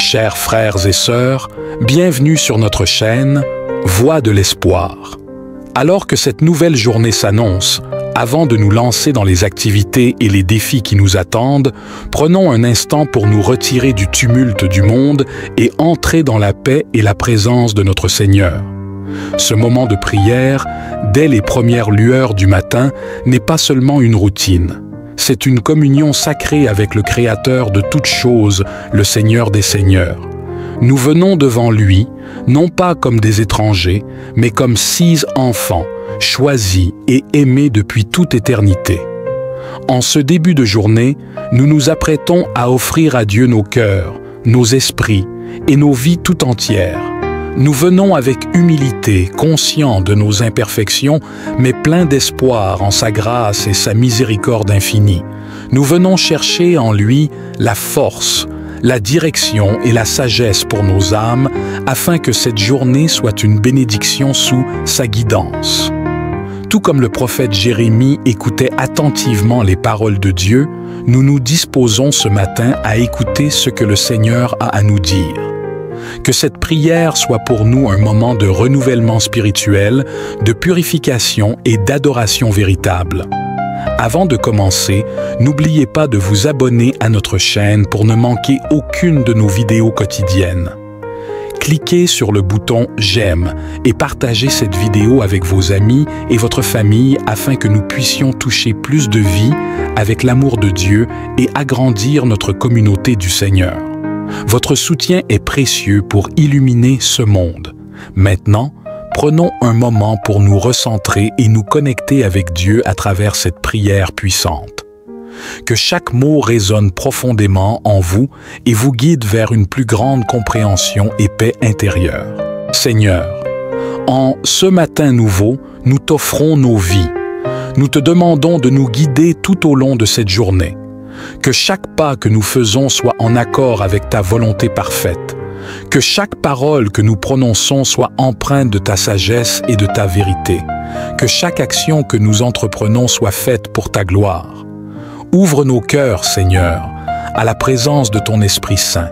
Chers frères et sœurs, bienvenue sur notre chaîne Voix de l'espoir. Alors que cette nouvelle journée s'annonce, avant de nous lancer dans les activités et les défis qui nous attendent, prenons un instant pour nous retirer du tumulte du monde et entrer dans la paix et la présence de notre Seigneur. Ce moment de prière, dès les premières lueurs du matin, n'est pas seulement une routine. C'est une communion sacrée avec le Créateur de toutes choses, le Seigneur des Seigneurs. Nous venons devant lui, non pas comme des étrangers, mais comme 6 enfants, choisis et aimés depuis toute éternité. En ce début de journée, nous nous apprêtons à offrir à Dieu nos cœurs, nos esprits et nos vies tout entières. Nous venons avec humilité, conscients de nos imperfections, mais pleins d'espoir en sa grâce et sa miséricorde infinie. Nous venons chercher en lui la force, la direction et la sagesse pour nos âmes, afin que cette journée soit une bénédiction sous sa guidance. Tout comme le prophète Jérémie écoutait attentivement les paroles de Dieu, nous nous disposons ce matin à écouter ce que le Seigneur a à nous dire. Que cette prière soit pour nous un moment de renouvellement spirituel, de purification et d'adoration véritable. Avant de commencer, n'oubliez pas de vous abonner à notre chaîne pour ne manquer aucune de nos vidéos quotidiennes. Cliquez sur le bouton « J'aime » et partagez cette vidéo avec vos amis et votre famille afin que nous puissions toucher plus de vie avec l'amour de Dieu et agrandir notre communauté du Seigneur. Votre soutien est précieux pour illuminer ce monde. Maintenant, prenons un moment pour nous recentrer et nous connecter avec Dieu à travers cette prière puissante. Que chaque mot résonne profondément en vous et vous guide vers une plus grande compréhension et paix intérieure. Seigneur, en ce matin nouveau, nous t'offrons nos vies. Nous te demandons de nous guider tout au long de cette journée. Que chaque pas que nous faisons soit en accord avec ta volonté parfaite. Que chaque parole que nous prononçons soit empreinte de ta sagesse et de ta vérité. Que chaque action que nous entreprenons soit faite pour ta gloire. Ouvre nos cœurs, Seigneur, à la présence de ton Esprit Saint.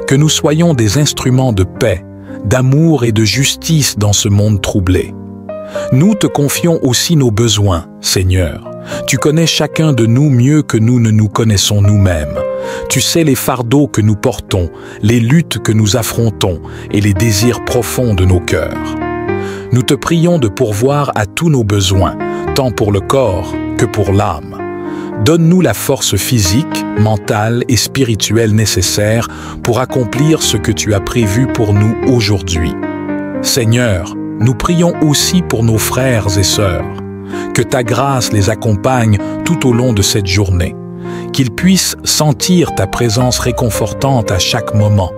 Que nous soyons des instruments de paix, d'amour et de justice dans ce monde troublé. Nous te confions aussi nos besoins, Seigneur. Tu connais chacun de nous mieux que nous ne nous connaissons nous-mêmes. Tu sais les fardeaux que nous portons, les luttes que nous affrontons et les désirs profonds de nos cœurs. Nous te prions de pourvoir à tous nos besoins, tant pour le corps que pour l'âme. Donne-nous la force physique, mentale et spirituelle nécessaire pour accomplir ce que tu as prévu pour nous aujourd'hui. Seigneur, nous prions aussi pour nos frères et sœurs. Que ta grâce les accompagne tout au long de cette journée. Qu'ils puissent sentir ta présence réconfortante à chaque moment.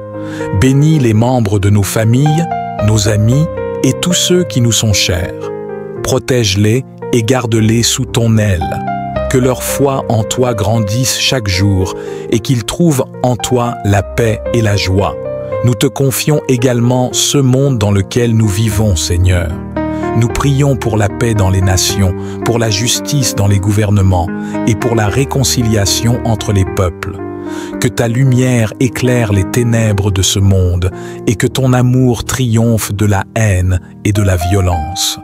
Bénis les membres de nos familles, nos amis et tous ceux qui nous sont chers. Protège-les et garde-les sous ton aile. Que leur foi en toi grandisse chaque jour et qu'ils trouvent en toi la paix et la joie. Nous te confions également ce monde dans lequel nous vivons, Seigneur. Nous prions pour la paix dans les nations, pour la justice dans les gouvernements et pour la réconciliation entre les peuples. Que ta lumière éclaire les ténèbres de ce monde et que ton amour triomphe de la haine et de la violence.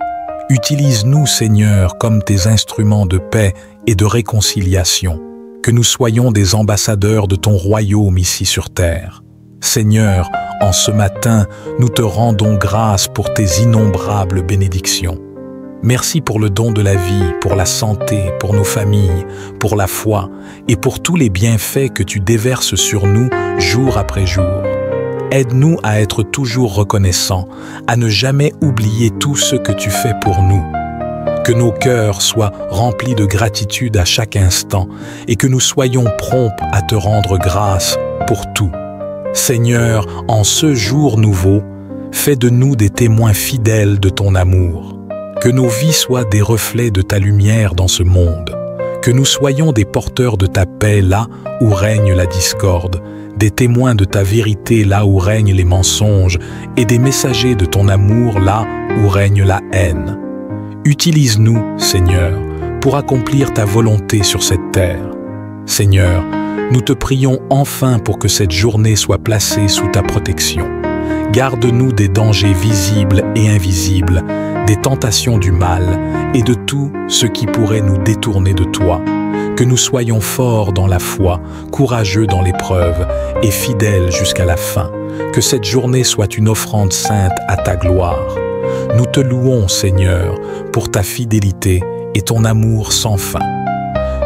Utilise-nous, Seigneur, comme tes instruments de paix et de réconciliation. Que nous soyons des ambassadeurs de ton royaume ici sur terre. Seigneur, en ce matin, nous te rendons grâce pour tes innombrables bénédictions. Merci pour le don de la vie, pour la santé, pour nos familles, pour la foi et pour tous les bienfaits que tu déverses sur nous jour après jour. Aide-nous à être toujours reconnaissants, à ne jamais oublier tout ce que tu fais pour nous. Que nos cœurs soient remplis de gratitude à chaque instant et que nous soyons prompts à te rendre grâce pour tout. Seigneur, en ce jour nouveau, fais de nous des témoins fidèles de ton amour. Que nos vies soient des reflets de ta lumière dans ce monde. Que nous soyons des porteurs de ta paix là où règne la discorde, des témoins de ta vérité là où règnent les mensonges et des messagers de ton amour là où règne la haine. Utilise-nous, Seigneur, pour accomplir ta volonté sur cette terre. Seigneur, nous te prions enfin pour que cette journée soit placée sous ta protection. Garde-nous des dangers visibles et invisibles, des tentations du mal et de tout ce qui pourrait nous détourner de toi. Que nous soyons forts dans la foi, courageux dans l'épreuve et fidèles jusqu'à la fin. Que cette journée soit une offrande sainte à ta gloire. Nous te louons, Seigneur, pour ta fidélité et ton amour sans fin.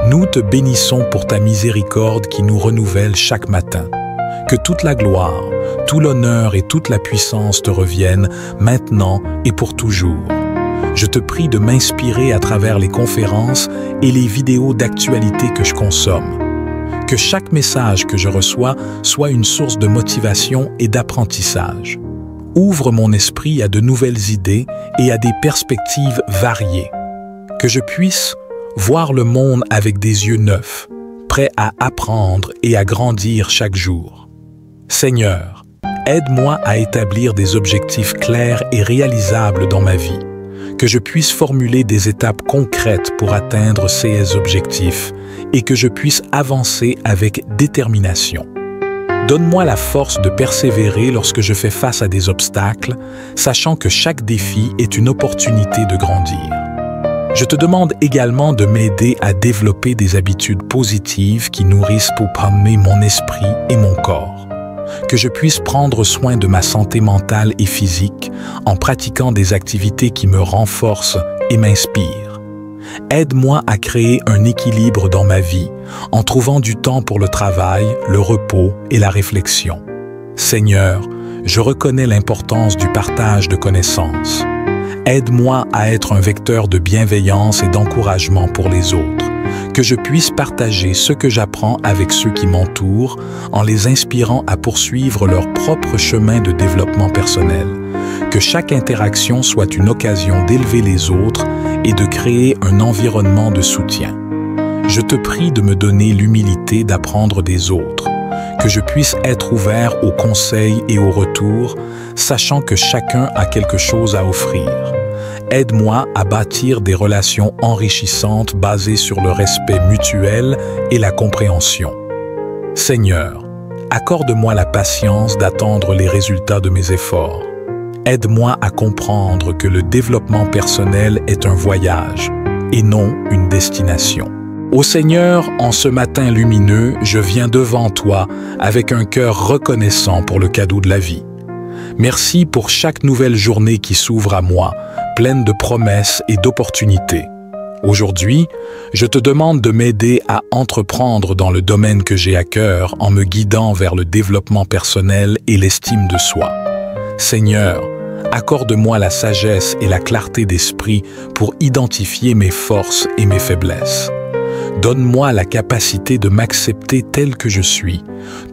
Nous te bénissons pour ta miséricorde qui nous renouvelle chaque matin. Que toute la gloire, tout l'honneur et toute la puissance te reviennent maintenant et pour toujours. Je te prie de m'inspirer à travers les conférences et les vidéos d'actualité que je consomme. Que chaque message que je reçois soit une source de motivation et d'apprentissage. Ouvre mon esprit à de nouvelles idées et à des perspectives variées. Que je puisse voir le monde avec des yeux neufs, prêts à apprendre et à grandir chaque jour. Seigneur, aide-moi à établir des objectifs clairs et réalisables dans ma vie. Que je puisse formuler des étapes concrètes pour atteindre ces objectifs et que je puisse avancer avec détermination. Donne-moi la force de persévérer lorsque je fais face à des obstacles, sachant que chaque défi est une opportunité de grandir. Je te demande également de m'aider à développer des habitudes positives qui nourrissent pour calmer mon esprit et mon corps. Que je puisse prendre soin de ma santé mentale et physique en pratiquant des activités qui me renforcent et m'inspirent. Aide-moi à créer un équilibre dans ma vie en trouvant du temps pour le travail, le repos et la réflexion. Seigneur, je reconnais l'importance du partage de connaissances. Aide-moi à être un vecteur de bienveillance et d'encouragement pour les autres. Que je puisse partager ce que j'apprends avec ceux qui m'entourent en les inspirant à poursuivre leur propre chemin de développement personnel. Que chaque interaction soit une occasion d'élever les autres et de créer un environnement de soutien. Je te prie de me donner l'humilité d'apprendre des autres. Que je puisse être ouvert aux conseils et aux retours, sachant que chacun a quelque chose à offrir. Aide-moi à bâtir des relations enrichissantes basées sur le respect mutuel et la compréhension. Seigneur, accorde-moi la patience d'attendre les résultats de mes efforts. Aide-moi à comprendre que le développement personnel est un voyage et non une destination. Ô Seigneur, en ce matin lumineux, je viens devant toi avec un cœur reconnaissant pour le cadeau de la vie. Merci pour chaque nouvelle journée qui s'ouvre à moi, pleine de promesses et d'opportunités. Aujourd'hui, je te demande de m'aider à entreprendre dans le domaine que j'ai à cœur en me guidant vers le développement personnel et l'estime de soi. Seigneur, accorde-moi la sagesse et la clarté d'esprit pour identifier mes forces et mes faiblesses. Donne-moi la capacité de m'accepter tel que je suis,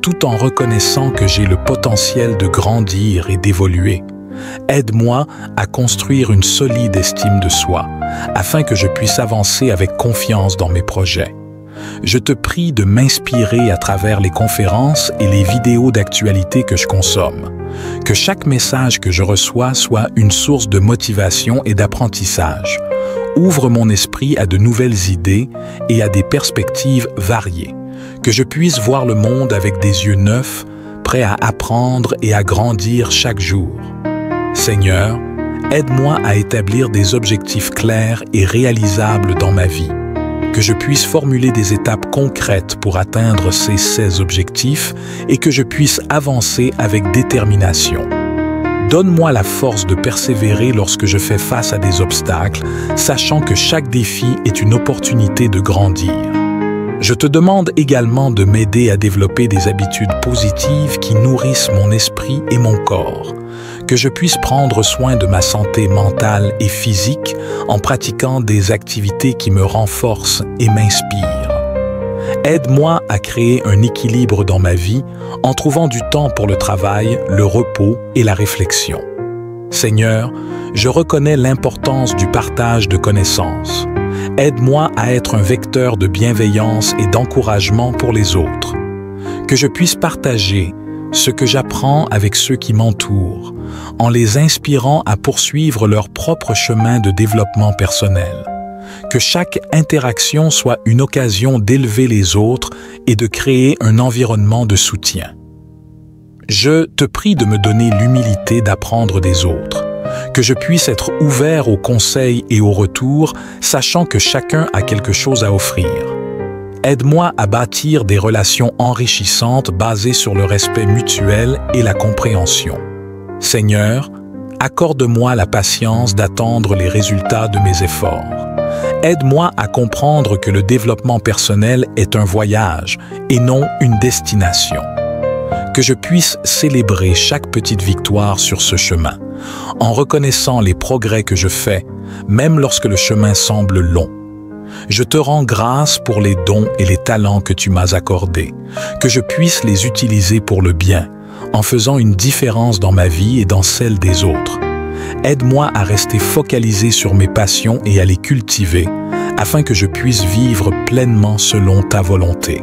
tout en reconnaissant que j'ai le potentiel de grandir et d'évoluer. Aide-moi à construire une solide estime de soi, afin que je puisse avancer avec confiance dans mes projets. Je te prie de m'inspirer à travers les conférences et les vidéos d'actualité que je consomme. Que chaque message que je reçois soit une source de motivation et d'apprentissage. Ouvre mon esprit à de nouvelles idées et à des perspectives variées. Que je puisse voir le monde avec des yeux neufs, prêts à apprendre et à grandir chaque jour. Seigneur, aide-moi à établir des objectifs clairs et réalisables dans ma vie. Que je puisse formuler des étapes concrètes pour atteindre ces objectifs et que je puisse avancer avec détermination. Donne-moi la force de persévérer lorsque je fais face à des obstacles, sachant que chaque défi est une opportunité de grandir. Je te demande également de m'aider à développer des habitudes positives qui nourrissent mon esprit et mon corps. Que je puisse prendre soin de ma santé mentale et physique en pratiquant des activités qui me renforcent et m'inspirent. Aide-moi à créer un équilibre dans ma vie en trouvant du temps pour le travail, le repos et la réflexion. Seigneur, je reconnais l'importance du partage de connaissances. Aide-moi à être un vecteur de bienveillance et d'encouragement pour les autres. Que je puisse partager ce que j'apprends avec ceux qui m'entourent, en les inspirant à poursuivre leur propre chemin de développement personnel. Que chaque interaction soit une occasion d'élever les autres et de créer un environnement de soutien. Je te prie de me donner l'humilité d'apprendre des autres, que je puisse être ouvert aux conseils et aux retours, sachant que chacun a quelque chose à offrir. Aide-moi à bâtir des relations enrichissantes basées sur le respect mutuel et la compréhension. Seigneur, accorde-moi la patience d'attendre les résultats de mes efforts. Aide-moi à comprendre que le développement personnel est un voyage et non une destination. Que je puisse célébrer chaque petite victoire sur ce chemin, en reconnaissant les progrès que je fais, même lorsque le chemin semble long. Je te rends grâce pour les dons et les talents que tu m'as accordés, que je puisse les utiliser pour le bien, en faisant une différence dans ma vie et dans celle des autres. Aide-moi à rester focalisé sur mes passions et à les cultiver, afin que je puisse vivre pleinement selon ta volonté.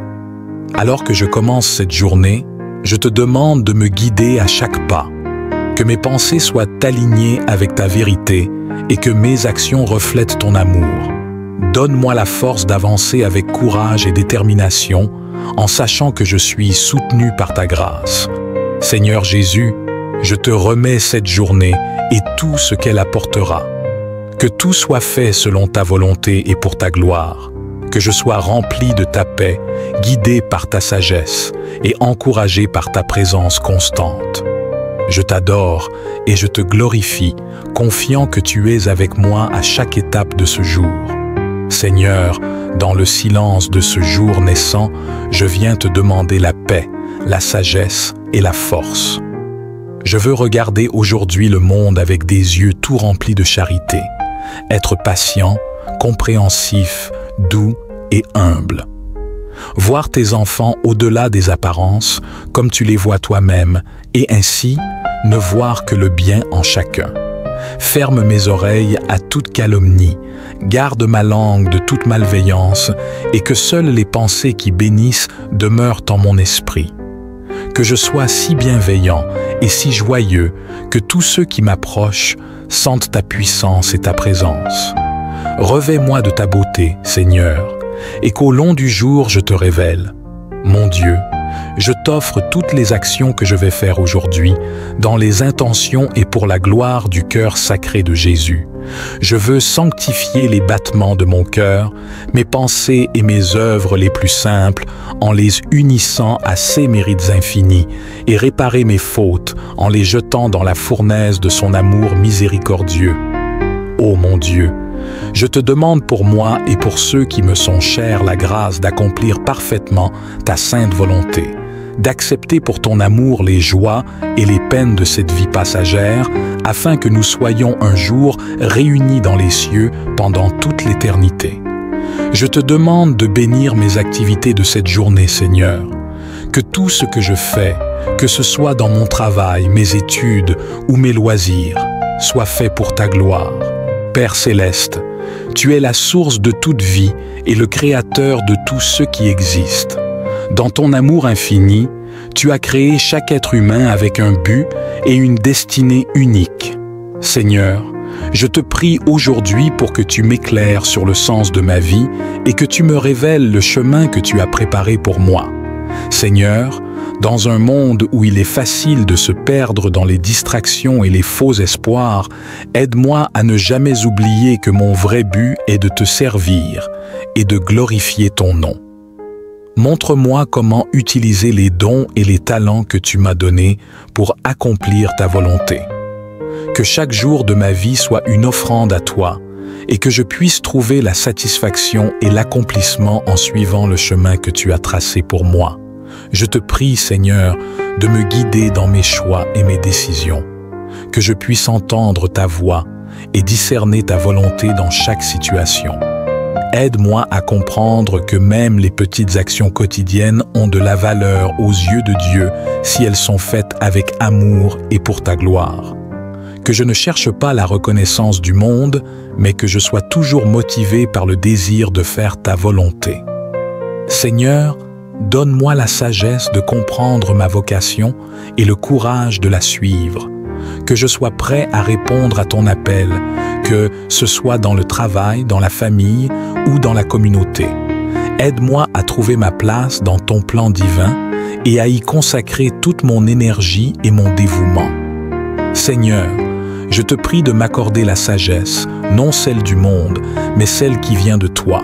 Alors que je commence cette journée, je te demande de me guider à chaque pas, que mes pensées soient alignées avec ta vérité et que mes actions reflètent ton amour. Donne-moi la force d'avancer avec courage et détermination, en sachant que je suis soutenu par ta grâce. Seigneur Jésus, je te remets cette journée et tout ce qu'elle apportera. Que tout soit fait selon ta volonté et pour ta gloire. Que je sois rempli de ta paix, guidé par ta sagesse et encouragé par ta présence constante. Je t'adore et je te glorifie, confiant que tu es avec moi à chaque étape de ce jour. Seigneur, dans le silence de ce jour naissant, je viens te demander la paix, la sagesse et la force. Je veux regarder aujourd'hui le monde avec des yeux tout remplis de charité, être patient, compréhensif, doux et humble. Voir tes enfants au-delà des apparences, comme tu les vois toi-même, et ainsi ne voir que le bien en chacun. Ferme mes oreilles à toute calomnie, garde ma langue de toute malveillance, et que seules les pensées qui bénissent demeurent en mon esprit. Que je sois si bienveillant et si joyeux que tous ceux qui m'approchent sentent ta puissance et ta présence. Revêt-moi de ta beauté, Seigneur, et qu'au long du jour je te révèle. Mon Dieu, je t'offre toutes les actions que je vais faire aujourd'hui, dans les intentions et pour la gloire du cœur sacré de Jésus. Je veux sanctifier les battements de mon cœur, mes pensées et mes œuvres les plus simples, en les unissant à ses mérites infinis, et réparer mes fautes en les jetant dans la fournaise de son amour miséricordieux. Ô mon Dieu, je te demande pour moi et pour ceux qui me sont chers la grâce d'accomplir parfaitement ta sainte volonté, d'accepter pour ton amour les joies et les peines de cette vie passagère, afin que nous soyons un jour réunis dans les cieux pendant toute l'éternité. Je te demande de bénir mes activités de cette journée, Seigneur, que tout ce que je fais, que ce soit dans mon travail, mes études ou mes loisirs, soit fait pour ta gloire. Père céleste, tu es la source de toute vie et le créateur de tout ce qui existe. Dans ton amour infini, tu as créé chaque être humain avec un but et une destinée unique. Seigneur, je te prie aujourd'hui pour que tu m'éclaires sur le sens de ma vie et que tu me révèles le chemin que tu as préparé pour moi. Seigneur, dans un monde où il est facile de se perdre dans les distractions et les faux espoirs, aide-moi à ne jamais oublier que mon vrai but est de te servir et de glorifier ton nom. Montre-moi comment utiliser les dons et les talents que tu m'as donnés pour accomplir ta volonté. Que chaque jour de ma vie soit une offrande à toi et que je puisse trouver la satisfaction et l'accomplissement en suivant le chemin que tu as tracé pour moi. Je te prie, Seigneur, de me guider dans mes choix et mes décisions, que je puisse entendre ta voix et discerner ta volonté dans chaque situation. Aide-moi à comprendre que même les petites actions quotidiennes ont de la valeur aux yeux de Dieu si elles sont faites avec amour et pour ta gloire. Que je ne cherche pas la reconnaissance du monde, mais que je sois toujours motivé par le désir de faire ta volonté. Seigneur, donne-moi la sagesse de comprendre ma vocation et le courage de la suivre. Que je sois prêt à répondre à ton appel, que ce soit dans le travail, dans la famille ou dans la communauté. Aide-moi à trouver ma place dans ton plan divin et à y consacrer toute mon énergie et mon dévouement. Seigneur, je te prie de m'accorder la sagesse, non celle du monde, mais celle qui vient de toi.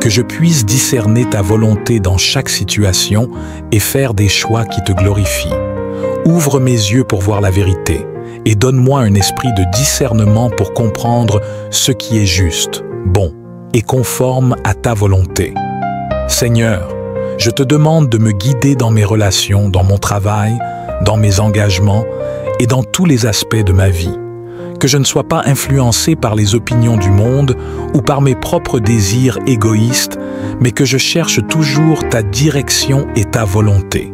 Que je puisse discerner ta volonté dans chaque situation et faire des choix qui te glorifient. Ouvre mes yeux pour voir la vérité et donne-moi un esprit de discernement pour comprendre ce qui est juste, bon et conforme à ta volonté. Seigneur, je te demande de me guider dans mes relations, dans mon travail, dans mes engagements et dans tous les aspects de ma vie. Que je ne sois pas influencé par les opinions du monde ou par mes propres désirs égoïstes, mais que je cherche toujours ta direction et ta volonté.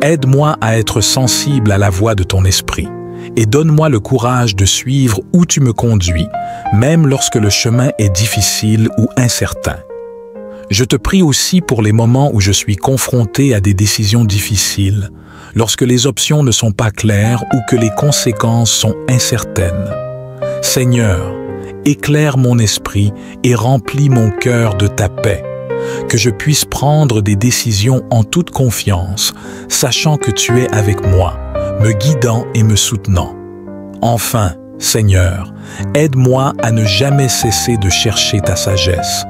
Aide-moi à être sensible à la voix de ton esprit et donne-moi le courage de suivre où tu me conduis, même lorsque le chemin est difficile ou incertain. Je te prie aussi pour les moments où je suis confronté à des décisions difficiles, lorsque les options ne sont pas claires ou que les conséquences sont incertaines. Seigneur, éclaire mon esprit et remplis mon cœur de ta paix, que je puisse prendre des décisions en toute confiance, sachant que tu es avec moi, me guidant et me soutenant. Enfin, Seigneur, aide-moi à ne jamais cesser de chercher ta sagesse,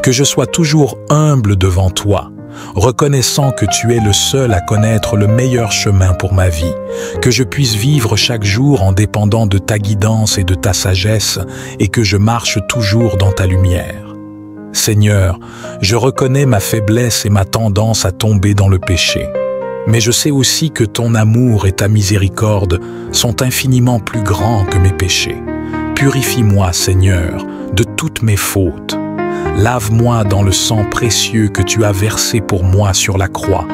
que je sois toujours humble devant toi, reconnaissant que tu es le seul à connaître le meilleur chemin pour ma vie, que je puisse vivre chaque jour en dépendant de ta guidance et de ta sagesse et que je marche toujours dans ta lumière. Seigneur, je reconnais ma faiblesse et ma tendance à tomber dans le péché, mais je sais aussi que ton amour et ta miséricorde sont infiniment plus grands que mes péchés. Purifie-moi, Seigneur, de toutes mes fautes. Lave-moi dans le sang précieux que tu as versé pour moi sur la croix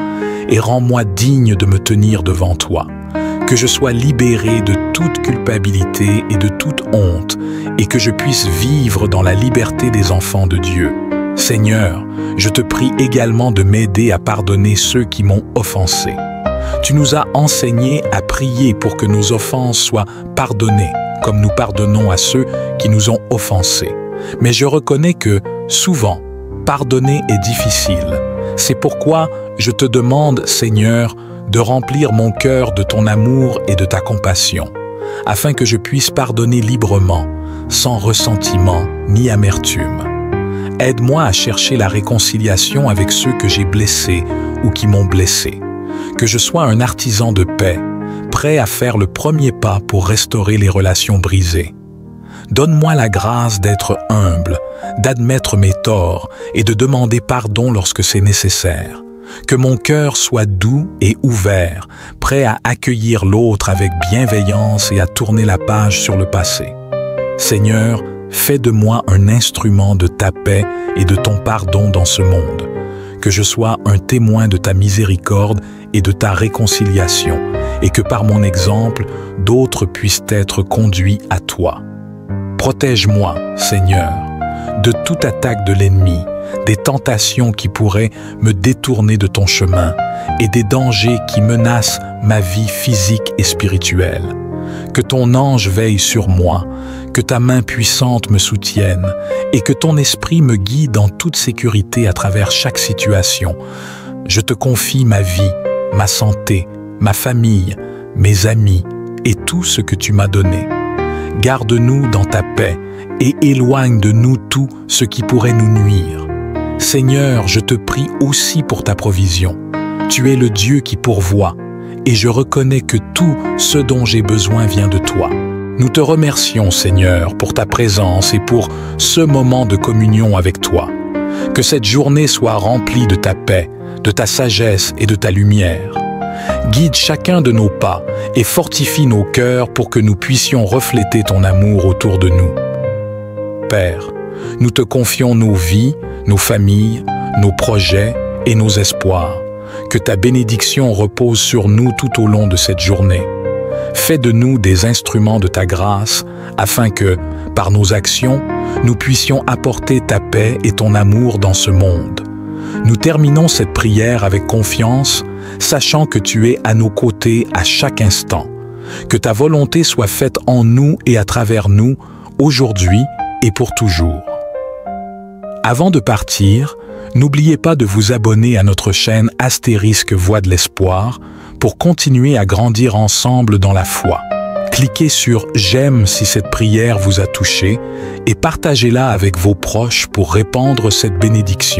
et rends-moi digne de me tenir devant toi. Que je sois libéré de toute culpabilité et de toute honte et que je puisse vivre dans la liberté des enfants de Dieu. Seigneur, je te prie également de m'aider à pardonner ceux qui m'ont offensé. Tu nous as enseigné à prier pour que nos offenses soient pardonnées, comme nous pardonnons à ceux qui nous ont offensés. Mais je reconnais que, souvent, pardonner est difficile. C'est pourquoi je te demande, Seigneur, de remplir mon cœur de ton amour et de ta compassion, afin que je puisse pardonner librement, sans ressentiment ni amertume. Aide-moi à chercher la réconciliation avec ceux que j'ai blessés ou qui m'ont blessé. Que je sois un artisan de paix, prêt à faire le premier pas pour restaurer les relations brisées. Donne-moi la grâce d'être humble, d'admettre mes torts et de demander pardon lorsque c'est nécessaire. Que mon cœur soit doux et ouvert, prêt à accueillir l'autre avec bienveillance et à tourner la page sur le passé. Seigneur, fais de moi un instrument de ta paix et de ton pardon dans ce monde. Que je sois un témoin de ta miséricorde et de ta réconciliation, et que par mon exemple, d'autres puissent être conduits à toi. Protège-moi, Seigneur, de toute attaque de l'ennemi, des tentations qui pourraient me détourner de ton chemin et des dangers qui menacent ma vie physique et spirituelle. Que ton ange veille sur moi, que ta main puissante me soutienne et que ton esprit me guide en toute sécurité à travers chaque situation. Je te confie ma vie, ma santé, ma famille, mes amis et tout ce que tu m'as donné. Garde-nous dans ta paix et éloigne de nous tout ce qui pourrait nous nuire. Seigneur, je te prie aussi pour ta provision. Tu es le Dieu qui pourvoit, et je reconnais que tout ce dont j'ai besoin vient de toi. Nous te remercions, Seigneur, pour ta présence et pour ce moment de communion avec toi. Que cette journée soit remplie de ta paix, de ta sagesse et de ta lumière. Guide chacun de nos pas et fortifie nos cœurs pour que nous puissions refléter ton amour autour de nous. Père, nous te confions nos vies, nos familles, nos projets et nos espoirs. Que ta bénédiction repose sur nous tout au long de cette journée. Fais de nous des instruments de ta grâce, afin que, par nos actions, nous puissions apporter ta paix et ton amour dans ce monde. Nous terminons cette prière avec confiance, sachant que tu es à nos côtés à chaque instant. Que ta volonté soit faite en nous et à travers nous, aujourd'hui et pour toujours. Avant de partir, n'oubliez pas de vous abonner à notre chaîne Astérisque Voix de l'Espoir pour continuer à grandir ensemble dans la foi. Cliquez sur « J'aime » si cette prière vous a touché et partagez-la avec vos proches pour répandre cette bénédiction.